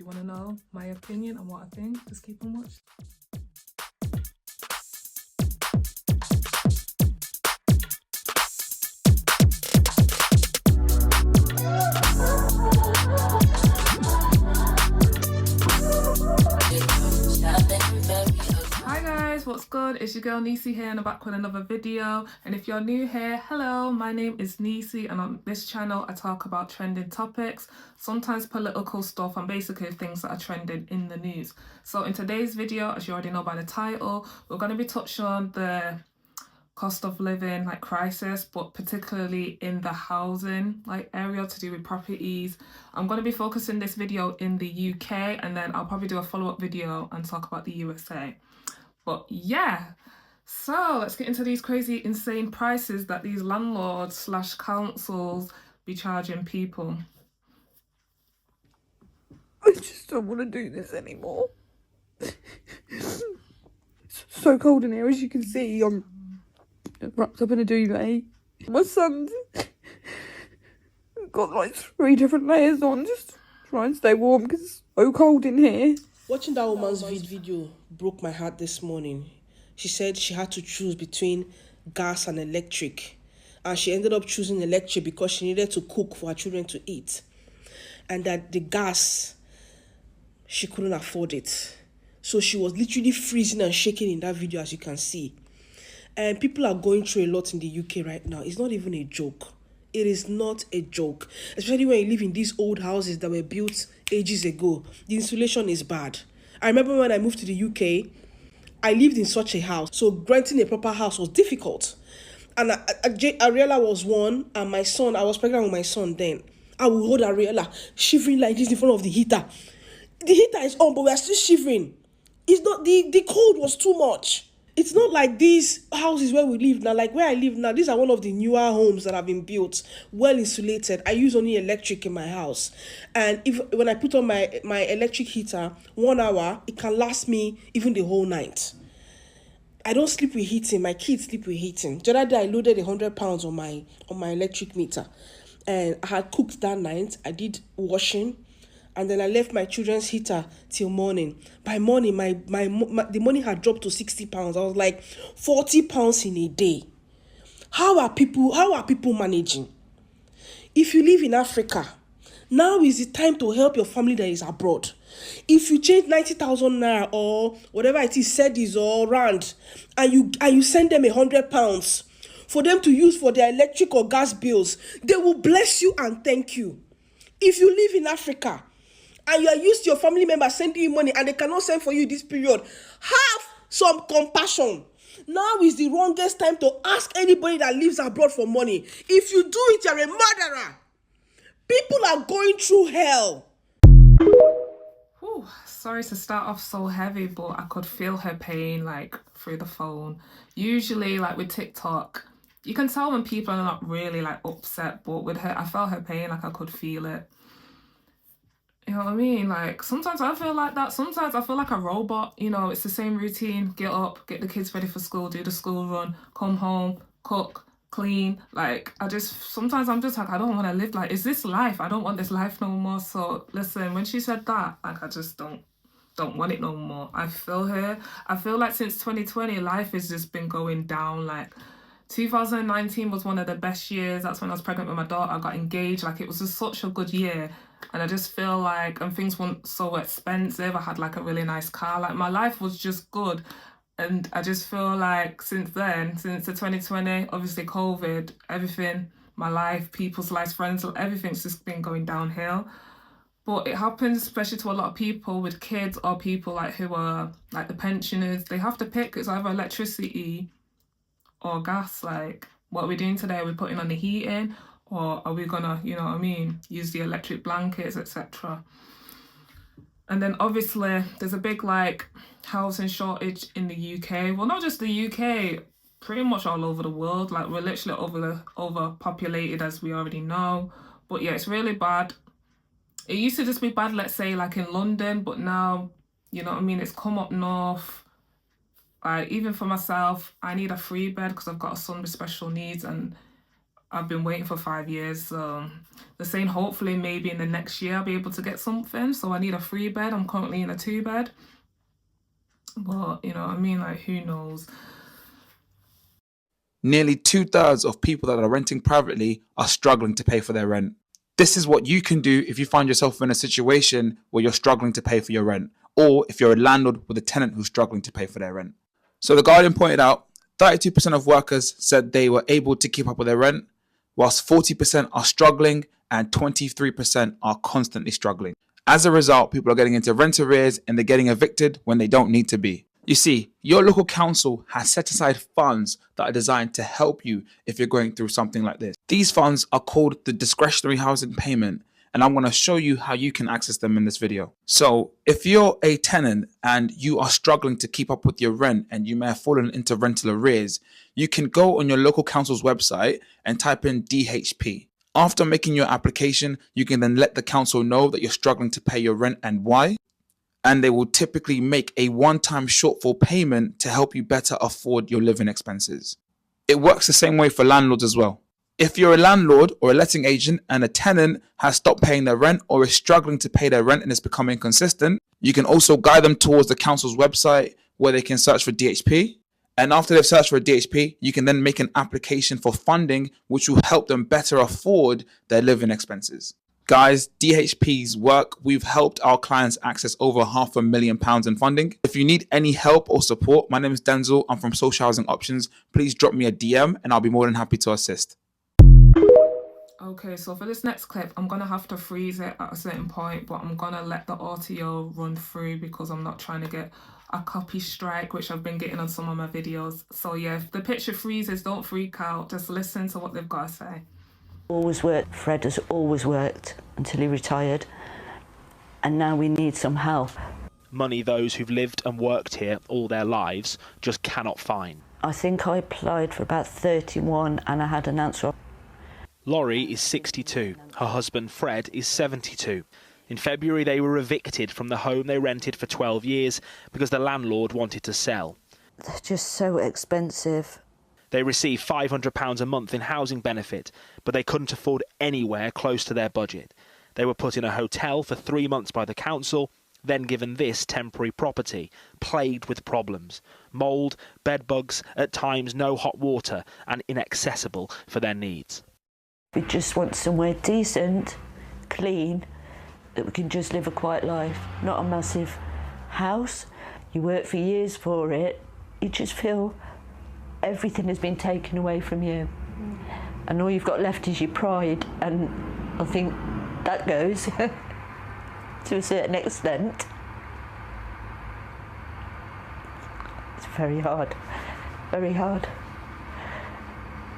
you want to know my opinion on what I think, just keep on watching. Hi guys, what's good? It's your girl Nisi here and I'm back with another video. And if you're new here, hello, my name is Nisi and on this channel I talk about trending topics, sometimes political stuff and basically things that are trending in the news. So in today's video, as you already know by the title, we're going to be touching on the cost of living crisis, but particularly in the housing area to do with properties. I'm going to be focusing this video in the UK and then I'll probably do a follow-up video and talk about the USA. But yeah, so let's get into these crazy insane prices that these landlords slash councils be charging people. I just don't want to do this anymore. It's so cold in here, as you can see. I'm wrapped up in a duvet. My son's got like 3 different layers on, just to try and stay warm because it's so cold in here. Watching that woman's video broke my heart this morning. She said she had to choose between gas and electric. And she ended up choosing electric because she needed to cook for her children to eat. And that the gas, she couldn't afford it. So she was literally freezing and shaking in that video, as you can see. And people are going through a lot in the UK right now. It's not even a joke. It is not a joke. Especially when you live in these old houses that were built ages ago. The insulation is bad. I remember when I moved to the UK, I lived in such a house. So renting a proper house was difficult. And Ariella was one, and my son, I was pregnant with my son then. I would hold Ariella shivering like this in front of the heater. The heater is on, but we are still shivering. It's not, the cold was too much. It's not like these houses where we live now, like where I live now. These are one of the newer homes that have been built, well insulated. I use only electric in my house. And when I put on my electric heater, 1 hour, it can last me even the whole night. I don't sleep with heating. My kids sleep with heating. The other day, I loaded £100 on my electric meter. And I had cooked that night. I did washing. And then I left my children's heater till morning. By morning, the money had dropped to £60. I was like, £40 in a day. How are people managing? If you live in Africa, now is the time to help your family that is abroad. If you change 90,000 naira or whatever it is, cedis or rand, and you send them £100 for them to use for their electric or gas bills, they will bless you and thank you. If you live in Africa, and you are used to your family members sending you money and they cannot send for you this period, have some compassion. Now is the wrongest time to ask anybody that lives abroad for money. If you do it, you're a murderer. People are going through hell. Whew, sorry to start off so heavy, but I could feel her pain through the phone. Usually with TikTok, you can tell when people are not really upset, but with her, I felt her pain, I could feel it. You know what I mean? Sometimes I feel like that. Sometimes I feel like a robot. You know, it's the same routine. Get up, get the kids ready for school, do the school run, come home, cook, clean. Sometimes I'm just I don't want to live is this life? I don't want this life no more. So listen, when she said that, I just don't want it no more. I feel her. I feel since 2020, life has just been going down. 2019 was one of the best years. That's when I was pregnant with my daughter. I got engaged. It was just such a good year. And I just feel and things weren't so expensive. I had a really nice car. My life was just good. And I just feel since then, since the 2020, obviously COVID, everything, my life, people's lives, friends, everything's just been going downhill. But it happens especially to a lot of people with kids or people who are the pensioners. They have to pick. It's either electricity or gas. What are we doing today? Are we putting on the heating? Or are we gonna, you know what I mean, use the electric blankets, etc. And then obviously there's a big housing shortage in the UK. Well, not just the UK, pretty much all over the world. We're literally overpopulated, as we already know. But yeah, it's really bad. It used to just be bad, let's say in London, but now, you know what I mean, it's come up north. Even for myself, I need a 3 bed because I've got a son with special needs, and I've been waiting for 5 years. So they're saying hopefully maybe in the next year I'll be able to get something. So I need a 3-bed. I'm currently in a 2-bed. But, you know what I mean? Like, who knows? Nearly 2/3 of people that are renting privately are struggling to pay for their rent. This is what you can do if you find yourself in a situation where you're struggling to pay for your rent, or if you're a landlord with a tenant who's struggling to pay for their rent. So the Guardian pointed out 32% of workers said they were able to keep up with their rent, whilst 40% are struggling and 23% are constantly struggling. As a result, people are getting into rent arrears and they're getting evicted when they don't need to be. You see, your local council has set aside funds that are designed to help you if you're going through something like this. These funds are called the discretionary housing payment, and I'm going to show you how you can access them in this video. So if you're a tenant and you are struggling to keep up with your rent and you may have fallen into rental arrears, you can go on your local council's website and type in DHP. After making your application, you can then let the council know that you're struggling to pay your rent and why. And they will typically make a one-time shortfall payment to help you better afford your living expenses. It works the same way for landlords as well. If you're a landlord or a letting agent and a tenant has stopped paying their rent or is struggling to pay their rent and is becoming inconsistent, you can also guide them towards the council's website where they can search for DHP. And after they've searched for a DHP, you can then make an application for funding, which will help them better afford their living expenses. Guys, DHP's work, we've helped our clients access over £500,000 in funding. If you need any help or support, my name is Denzel. I'm from Social Housing Options. Please drop me a DM and I'll be more than happy to assist. Okay, so for this next clip, I'm going to have to freeze it at a certain point, but I'm going to let the audio run through because I'm not trying to get a copy strike, which I've been getting on some of my videos. So yeah, if the picture freezes, don't freak out. Just listen to what they've got to say. Always worked. Fred has always worked until he retired, and now we need some help. Money those who've lived and worked here all their lives just cannot find. I think I applied for about 31 and I had an answer. Laurie is 62. Her husband Fred is 72. In February they were evicted from the home they rented for 12 years because the landlord wanted to sell. They're just so expensive. They received £500 a month in housing benefit, but they couldn't afford anywhere close to their budget. They were put in a hotel for 3 months by the council, then given this temporary property, plagued with problems. Mould, bed bugs, at times no hot water, and inaccessible for their needs. We just want somewhere decent, clean, that we can just live a quiet life, not a massive house. You work for years for it, you just feel everything has been taken away from you, and all you've got left is your pride, and I think that goes to a certain extent. It's very hard,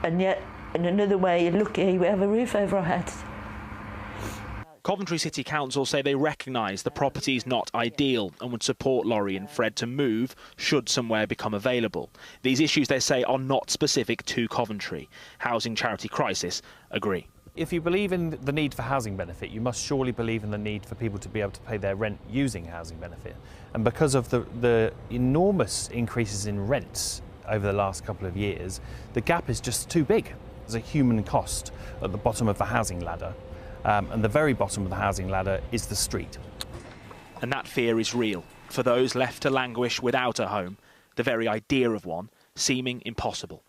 and yet in another way you're lucky we have a roof over our heads. Coventry City Council say they recognise the property is not ideal and would support Laurie and Fred to move should somewhere become available. These issues, they say, are not specific to Coventry. Housing Charity Crisis agree. If you believe in the need for housing benefit, you must surely believe in the need for people to be able to pay their rent using housing benefit. And because of the enormous increases in rents over the last couple of years, the gap is just too big. There's a human cost at the bottom of the housing ladder. And the very bottom of the housing ladder is the street. And that fear is real. For those left to languish without a home, the very idea of one seeming impossible.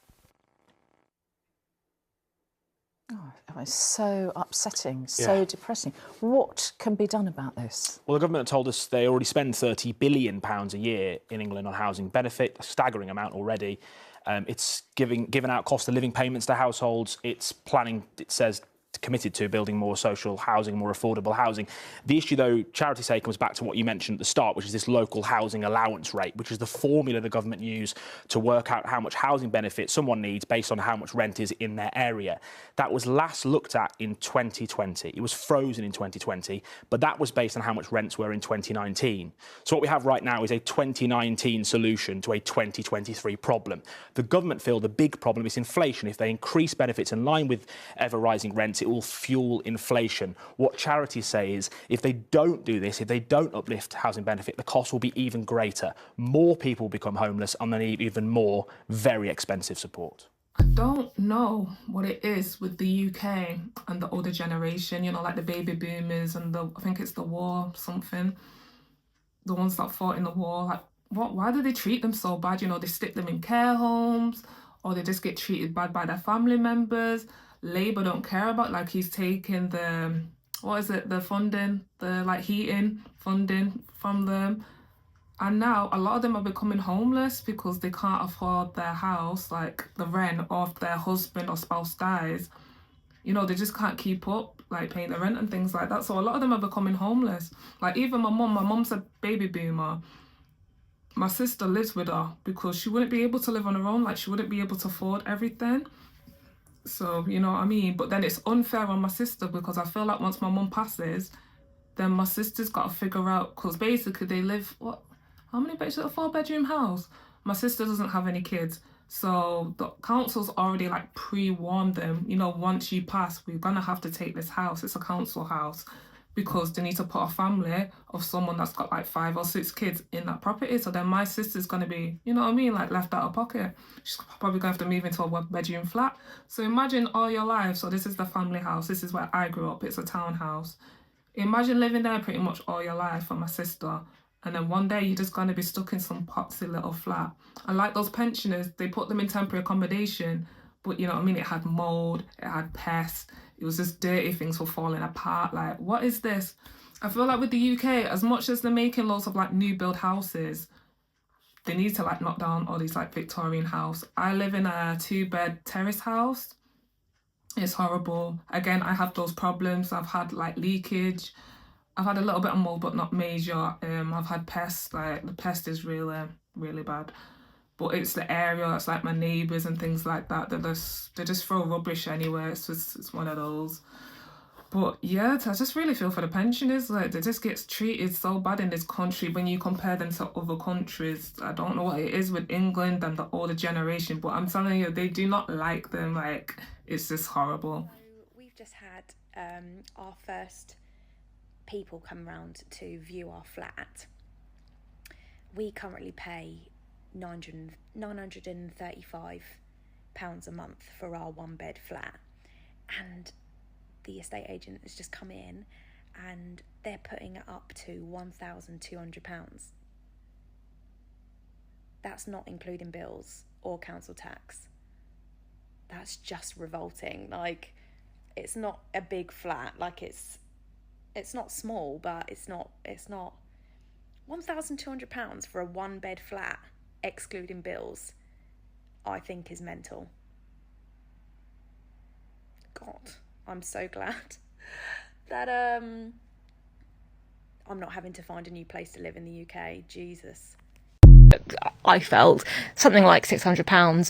Oh, it's so upsetting, so depressing. What can be done about this? Well, the government told us they already spend £30 billion a year in England on housing benefit, a staggering amount already. It's giving out cost of living payments to households. It's planning, it says, committed to building more social housing, more affordable housing. The issue, though, charities say, comes back to what you mentioned at the start, which is this local housing allowance rate, which is the formula the government use to work out how much housing benefit someone needs based on how much rent is in their area. That was last looked at in 2020. It was frozen in 2020, but that was based on how much rents were in 2019. So what we have right now is a 2019 solution to a 2023 problem. The government feel the big problem is inflation. If they increase benefits in line with ever-rising rents, it will fuel inflation. What charities say is if they don't do this, if they don't uplift housing benefit, the cost will be even greater. More people become homeless and they need even more very expensive support. I don't know what it is with the UK and the older generation, you know, like the baby boomers and I think it's the war something, the ones that fought in the war. Like, why do they treat them so bad? You know, they stick them in care homes, or they just get treated bad by their family members. Labour don't care about, like, he's taking the, what is it, the funding, the like heating funding from them. And now a lot of them are becoming homeless because they can't afford their house, like the rent, or if their husband or spouse dies, you know, they just can't keep up, like paying the rent and things like that. So a lot of them are becoming homeless. Like even my mum's a baby boomer. My sister lives with her because she wouldn't be able to live on her own, like she wouldn't be able to afford everything. So, you know what I mean? But then it's unfair on my sister because I feel like once my mum passes, then my sister's got to figure out, because basically they live, how many bedrooms? A 4-bedroom house. My sister doesn't have any kids. So the council's already like pre-warned them, you know, once you pass, we're gonna have to take this house. It's a council house, because they need to put a family of someone that's got like 5 or 6 kids in that property. So then my sister's gonna be, you know what I mean, like left out of pocket. She's probably gonna have to move into a 1-bedroom flat. So imagine all your life. So this is the family house. This is where I grew up. It's a townhouse. Imagine living there pretty much all your life for my sister. And then one day you're just going to be stuck in some potsy little flat. And like those pensioners, they put them in temporary accommodation, but you know what I mean, it had mould, it had pests, it was just dirty, things were falling apart. Like, what is this? I feel like with the UK, as much as they're making loads of like new build houses, they need to like knock down all these like Victorian house. I live in a 2-bed terrace house. It's horrible. Again, I have those problems. I've had like leakage. I've had a little bit of mold, but not major. I've had pests. Like the pest is really, really bad. But it's the area. It's like my neighbours and things like that. They just throw rubbish anywhere. It's one of those. But yeah, I just really feel for the pensioners. Like they just get treated so bad in this country when you compare them to other countries. I don't know what it is with England and the older generation, but I'm telling you, they do not like them. Like it's just horrible. So we've just had our first people come round to view our flat. We currently pay £935 a month for our 1-bed flat, and the estate agent has just come in and they're putting it up to £1,200. That's not including bills or council tax. That's just revolting. Like, it's not a big flat, like it's not small, but it's not £1,200 for a 1-bed flat, excluding bills, I think is mental. God, I'm so glad that I'm not having to find a new place to live in the UK. Jesus. I felt something like £600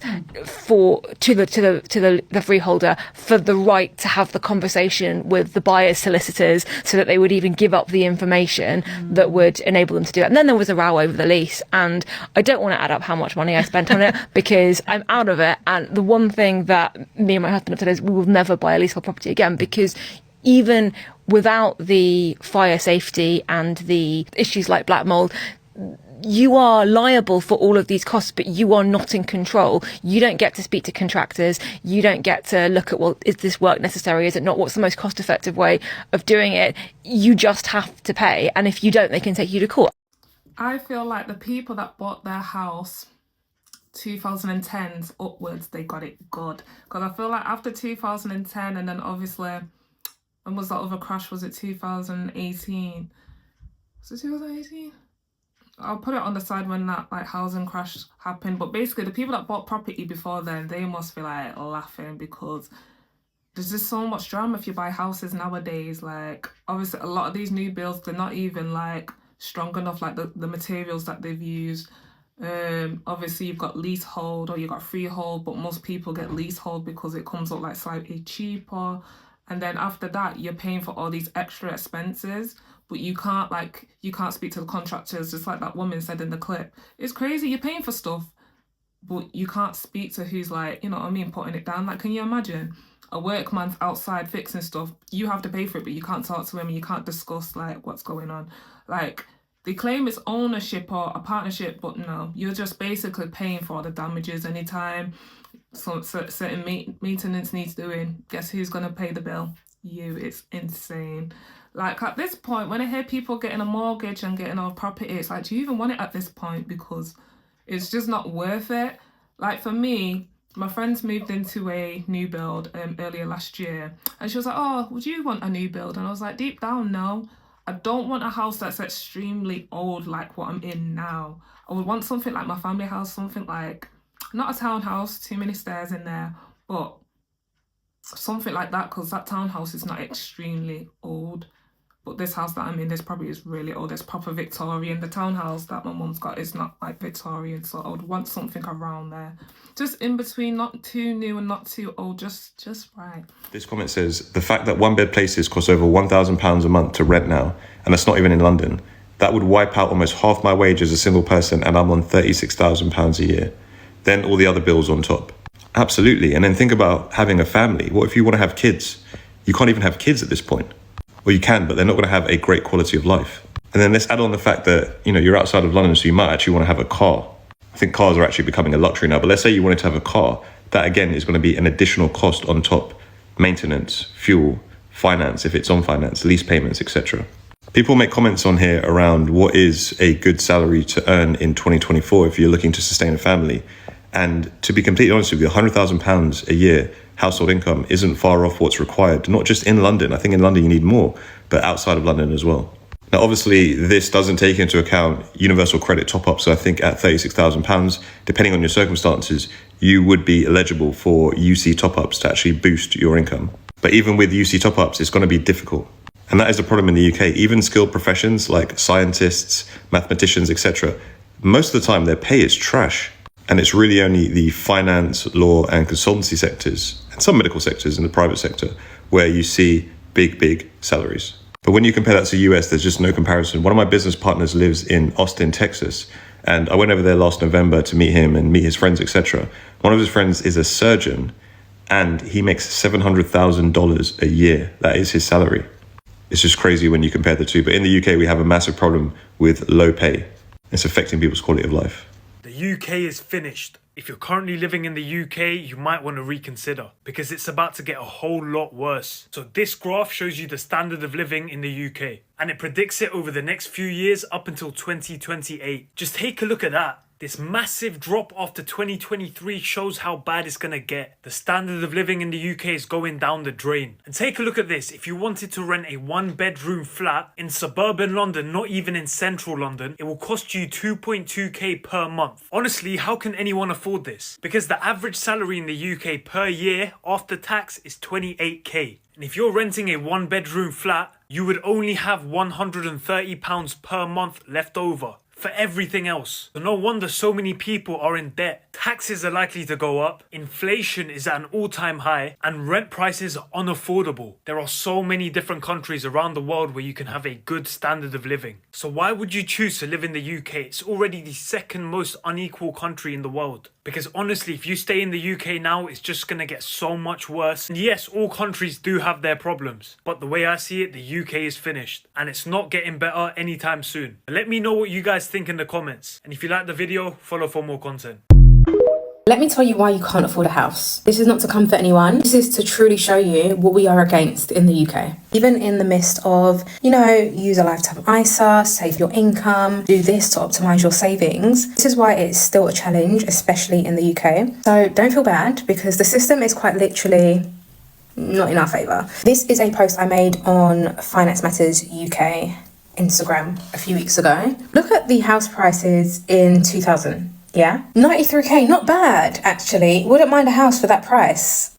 to the freeholder for the right to have the conversation with the buyer's solicitors, so that they would even give up the information that would enable them to do it. And then there was a row over the lease, and I don't want to add up how much money I spent on it because I'm out of it. And the one thing that me and my husband have said is we will never buy a leasehold property again, because even without the fire safety and the issues like black mold, you are liable for all of these costs, but you are not in control. You don't get to speak to contractors. You don't get to look at, well, is this work necessary? Is it not? What's the most cost effective way of doing it? You just have to pay. And if you don't, they can take you to court. I feel like the people that bought their house 2010s upwards, they got it good. Because I feel like after 2010, and then obviously, when was that other crash? Was it 2018? Was it 2018? I'll put it on the side when that like housing crash happened. But basically, the people that bought property before then, they must be like laughing, because there's just so much drama if you buy houses nowadays. Like obviously, a lot of these new builds, they're not even like strong enough, like the materials that they've used. Obviously you've got leasehold or you've got freehold, but most people get leasehold because it comes up like slightly cheaper. And then after that, you're paying for all these extra expenses, but you can't speak to the contractors, just like that woman said in the clip. It's crazy, you're paying for stuff, but you can't speak to who's like, you know what I mean, putting it down. Like, can you imagine a workman's outside fixing stuff? You have to pay for it, but you can't talk to him and you can't discuss like what's going on. Like, they claim it's ownership or a partnership, but no, you're just basically paying for all the damages anytime certain maintenance needs doing, guess who's going to pay the bill? You. It's insane. Like, at this point, when I hear people getting a mortgage and getting a property, it's like, do you even want it at this point? Because it's just not worth it. Like, for me, my friends moved into a new build earlier last year, and she was like, oh, would you want a new build? And I was like, deep down, no. I don't want a house that's extremely old like what I'm in now. I would want something like my family house, something like, not a townhouse, too many stairs in there, but something like that, because that townhouse is not extremely old. But this house that I'm in, this probably is really old. It's proper Victorian. The townhouse that my mum's got is not like Victorian, so I would want something around there. Just in between, not too new and not too old, just right. This comment says, the fact that one-bed places cost over £1,000 a month to rent now, and that's not even in London, that would wipe out almost half my wage as a single person, and I'm on £36,000 a year. Then all the other bills on top. Absolutely. And then think about having a family. What if you want to have kids? You can't even have kids at this point. Well, you can, but they're not going to have a great quality of life. And then let's add on the fact that, you know, you're outside of London, so you might actually want to have a car. I think cars are actually becoming a luxury now, but let's say you wanted to have a car. That, again, is going to be an additional cost on top. Maintenance, fuel, finance, if it's on finance, lease payments, etc. People make comments on here around what is a good salary to earn in 2024 if you're looking to sustain a family. And to be completely honest with you, £100,000 a year household income isn't far off what's required, not just in London. I think in London you need more, but outside of London as well. Now, obviously, this doesn't take into account universal credit top-up. So I think at £36,000, depending on your circumstances, you would be eligible for UC top-ups to actually boost your income. But even with UC top-ups, it's going to be difficult. And that is the problem in the UK. Even skilled professions like scientists, mathematicians, etc., most of the time their pay is trash. And it's really only the finance, law, and consultancy sectors, and some medical sectors in the private sector, where you see big salaries. But when you compare that to the US, there's just no comparison. One of my business partners lives in Austin, Texas, and I went over there last November to meet him and meet his friends, etc. One of his friends is a surgeon, and he makes $700,000 a year. That is his salary. It's just crazy when you compare the two. But in the UK, we have a massive problem with low pay. It's affecting people's quality of life. The UK is finished. If you're currently living in the UK, you might want to reconsider because it's about to get a whole lot worse. So this graph shows you the standard of living in the UK and it predicts it over the next few years up until 2028. Just take a look at that. This massive drop after 2023 shows how bad it's going to get. The standard of living in the UK is going down the drain. And take a look at this. If you wanted to rent a one-bedroom flat in suburban London, not even in central London, it will cost you 2.2k per month. Honestly, how can anyone afford this? Because the average salary in the UK per year after tax is 28k. And if you're renting a one-bedroom flat, you would only have £130 per month left over for everything else. So no wonder so many people are in debt. Taxes are likely to go up, inflation is at an all-time high, and rent prices are unaffordable. There are so many different countries around the world where you can have a good standard of living. So why would you choose to live in the UK? It's already the second most unequal country in the world. Because honestly, if you stay in the UK now, it's just gonna get so much worse. And yes, all countries do have their problems, but the way I see it, the UK is finished, and it's not getting better anytime soon. Let me know what you guys think in the comments, and if you like the video, follow for more content. Let me tell you why you can't afford a house. This is not to comfort anyone. This is to truly show you what we are against in the UK. Even in the midst of, use a lifetime ISA, save your income, do this to optimize your savings. This is why it's still a challenge, especially in the UK. So don't feel bad because the system is quite literally not in our favour. This is a post I made on Finance Matters UK Instagram a few weeks ago. Look at the house prices in 2000. Yeah, 93k, not bad actually. Wouldn't mind a house for that price.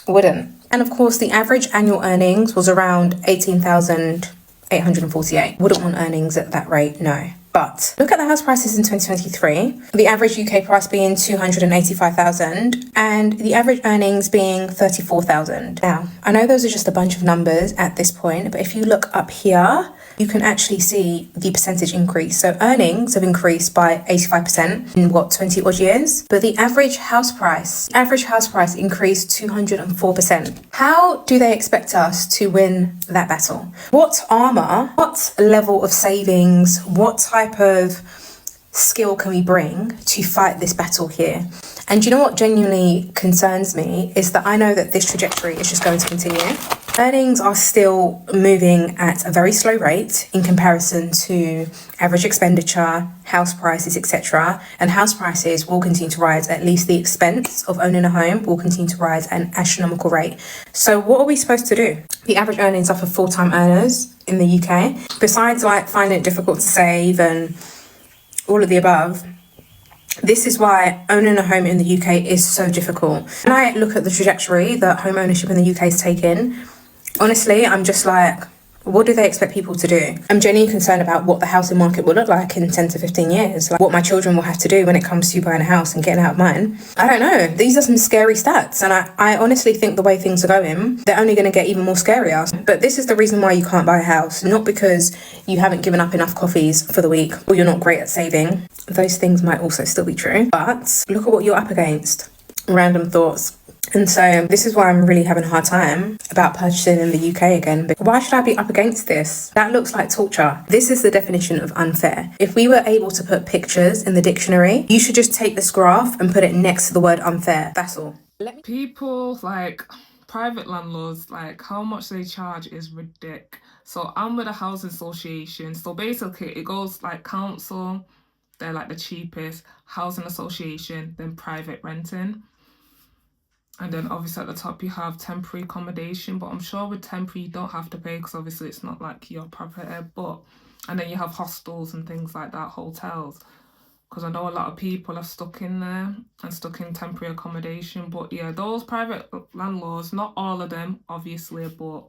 Wouldn't. And of course, the average annual earnings was around 18,848. Wouldn't want earnings at that rate, no. But look at the house prices in 2023. The average UK price being 285,000 and the average earnings being 34,000. Now, I know those are just a bunch of numbers at this point, but if you look up here, you can actually see the percentage increase. So earnings have increased by 85% in 20 odd years, but the average house price increased 204%. How do they expect us to win that battle? What armor, what level of savings, what type of skill can we bring to fight this battle here? And you know what genuinely concerns me is that I know that this trajectory is just going to continue. Earnings are still moving at a very slow rate in comparison to average expenditure, house prices, etc. And house prices will continue to rise. At least the expense of owning a home will continue to rise at an astronomical rate. So what are we supposed to do? The average earnings are for full-time earners in the UK. Besides like finding it difficult to save and all of the above, this is why owning a home in the UK is so difficult. When I look at the trajectory that home ownership in the UK is taking, honestly, I'm just like, what do they expect people to do? I'm genuinely concerned about what the housing market will look like in 10 to 15 years. Like what my children will have to do when it comes to buying a house and getting out of mine. I don't know. These are some scary stats. And I honestly think the way things are going, they're only going to get even more scarier. But this is the reason why you can't buy a house. Not because you haven't given up enough coffees for the week or you're not great at saving. Those things might also still be true. But look at what you're up against. Random thoughts. And so this is why I'm really having a hard time about purchasing in the UK again. But why should I be up against this? That looks like torture. This is the definition of unfair. If we were able to put pictures in the dictionary, you should just take this graph and put it next to the word unfair. That's all. People, like private landlords, like how much they charge is ridiculous. So I'm with a housing association. So basically it goes like council, they're like the cheapest, housing association, then private renting. And then obviously at the top you have temporary accommodation, but I'm sure with temporary you don't have to pay because obviously it's not like your property. But and then you have hostels and things like that, hotels, because I know a lot of people are stuck in there and stuck in temporary accommodation. But yeah, those private landlords, not all of them obviously, but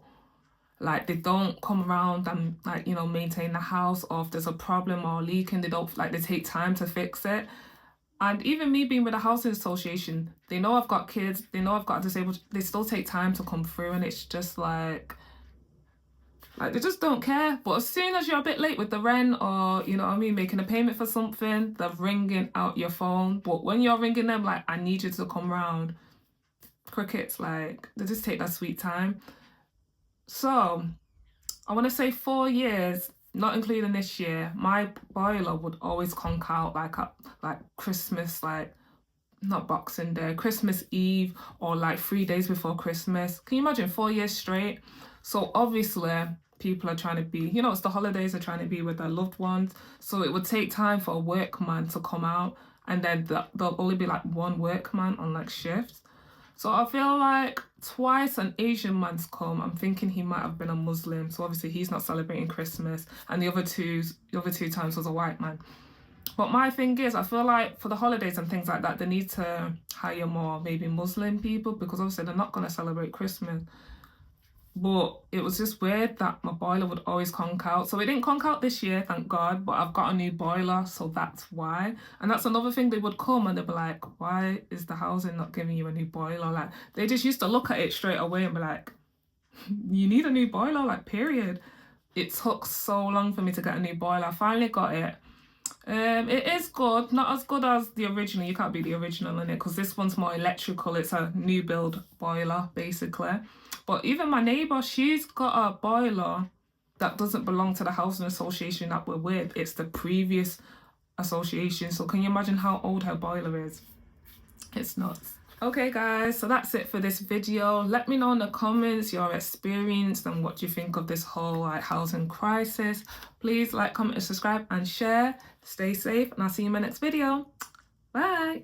like they don't come around and like, you know, maintain the house, or if there's a problem or leaking, they don't, like, they take time to fix it. And even me being with a housing association, they know I've got kids, they know I've got disabled, they still take time to come through, and it's just like they just don't care. But as soon as you're a bit late with the rent, or, you know what I mean, making a payment for something, they're ringing out your phone. But when you're ringing them, like, I need you to come round, crickets, like, they just take that sweet time. So, I want to say 4 years, not including this year, my boiler would always conk out like Christmas, like not Boxing Day, Christmas Eve, or like 3 days before Christmas. Can you imagine 4 years straight? So obviously people are trying to be, you know, it's the holidays, they're trying to be with their loved ones. So it would take time for a workman to come out, and then there'll only be like one workman on like shifts. So I feel like twice an Asian man's come. I'm thinking he might have been a Muslim, so obviously he's not celebrating Christmas. And the other two times was a white man. But my thing is, I feel like for the holidays and things like that, they need to hire more maybe Muslim people, because obviously they're not going to celebrate Christmas. But it was just weird that my boiler would always conk out. So it didn't conk out this year, thank God, but I've got a new boiler, so that's why. And that's another thing, they would come and they'd be like, why is the housing not giving you a new boiler? Like, they just used to look at it straight away and be like, you need a new boiler, like, period. It took so long for me to get a new boiler. I finally got it. It is good, not as good as the original. You can't be the original in it, because this one's more electrical. It's a new build boiler, basically. But even my neighbour, she's got a boiler that doesn't belong to the housing association that we're with. It's the previous association. So can you imagine how old her boiler is? It's nuts. Okay guys, so that's it for this video. Let me know in the comments your experience and what you think of this whole like housing crisis. Please like, comment and subscribe and share. Stay safe, and I'll see you in my next video. Bye.